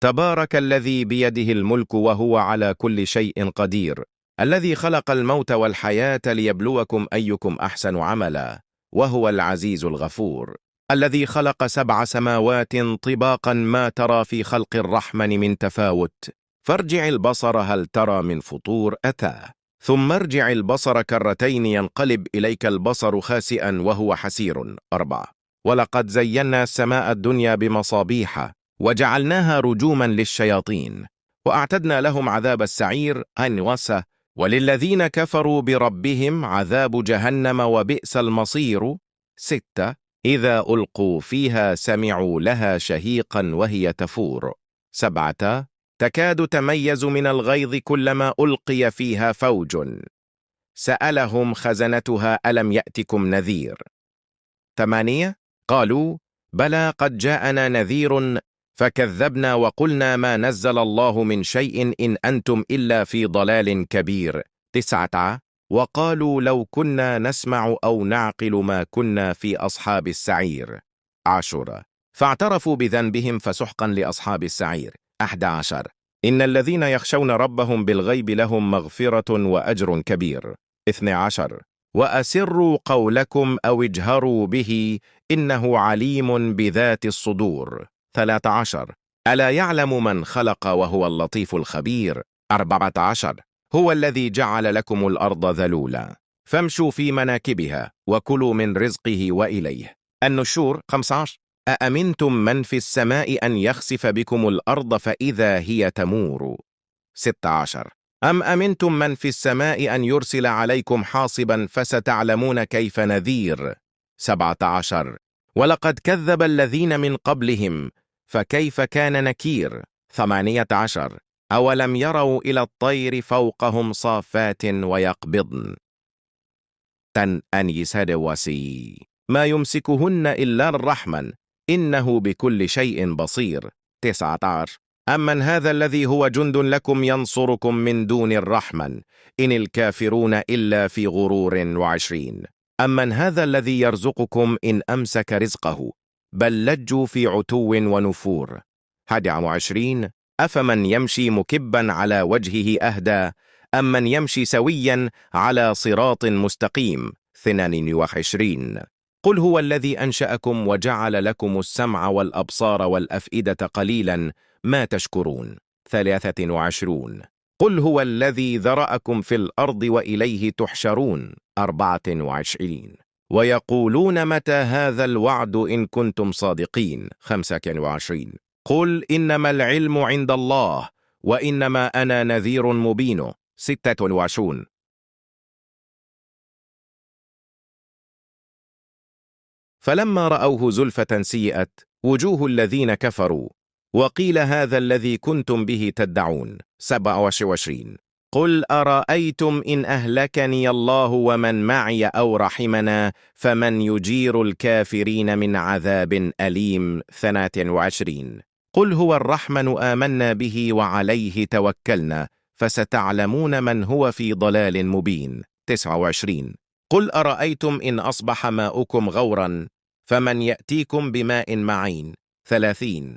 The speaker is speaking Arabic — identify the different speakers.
Speaker 1: تبارك الذي بيده الملك وهو على كل شيء قدير، الذي خلق الموت والحياة ليبلوكم أيكم أحسن عملا، وهو العزيز الغفور، الذي خلق 7 سماوات طباقا ما ترى في خلق الرحمن من تفاوت، فارجع البصر هل ترى من فطور أتاه، ثم ارجع البصر كرتين ينقلب إليك البصر خاسئا وهو حسير. 4. ولقد زينا السماء الدنيا بمصابيح وجعلناها رجوما للشياطين وأعتدنا لهم عذاب السعير أنوسة، وللذين كفروا بربهم عذاب جهنم وبئس المصير. 6. إذا ألقوا فيها سمعوا لها شهيقا وهي تفور. 7. تكاد تميز من الغيظ كلما ألقي فيها فوج سألهم خزنتها ألم يأتكم نذير. 8. قالوا بلى قد جاءنا نذير فكذبنا وقلنا ما نزل الله من شيء إن أنتم إلا في ضلال كبير. 9. وقالوا لو كنا نسمع أو نعقل ما كنا في أصحاب السعير. 10. فاعترفوا بذنبهم فسحقا لأصحاب السعير. 11. إن الذين يخشون ربهم بالغيب لهم مغفرة وأجر كبير. 12. وأسروا قولكم أو اجهروا به إنه عليم بذات الصدور. 13. ألا يعلم من خلق وهو اللطيف الخبير. 14. هو الذي جعل لكم الأرض ذلولا فامشوا في مناكبها وكلوا من رزقه وإليه النشور. 15. أأمنتم من في السماء أن يخسف بكم الأرض فإذا هي تمور. 16. أم أمنتم من في السماء أن يرسل عليكم حاصبا فستعلمون كيف نذير. 17. ولقد كذب الذين من قبلهم فكيف كان نكير. 18. أولم يروا إلى الطير فوقهم صافات ويقبضن أن يسدوسي ما يمسكهن إلا الرحمن إنه بكل شيء بصير. 19. أمن هذا الذي هو جند لكم ينصركم من دون الرحمن إن الكافرون إلا في غرور. 20. أمن هذا الذي يرزقكم إن أمسك رزقه بل لجوا في عتو ونفور. 21. أفمن يمشي مكبا على وجهه أهدى أم من يمشي سويا على صراط مستقيم. 22. قل هو الذي أنشأكم وجعل لكم السمع والأبصار والأفئدة قليلا ما تشكرون. 23. قل هو الذي ذرأكم في الأرض وإليه تحشرون. 24. ويقولون متى هذا الوعد إن كنتم صادقين. 25. قل إنما العلم عند الله وإنما أنا نذير مبين. 26. فلما رأوه زلفة سيئت وجوه الذين كفروا وقيل هذا الذي كنتم به تدعون. 27. قل أرأيتم إن أهلكني الله ومن معي أو رحمنا فمن يجير الكافرين من عذاب أليم. 28. قل هو الرحمن آمنا به وعليه توكلنا فستعلمون من هو في ضلال مبين. 29. قل أرأيتم إن أصبح ماؤكم غورا فمن يأتيكم بماء معين. 30.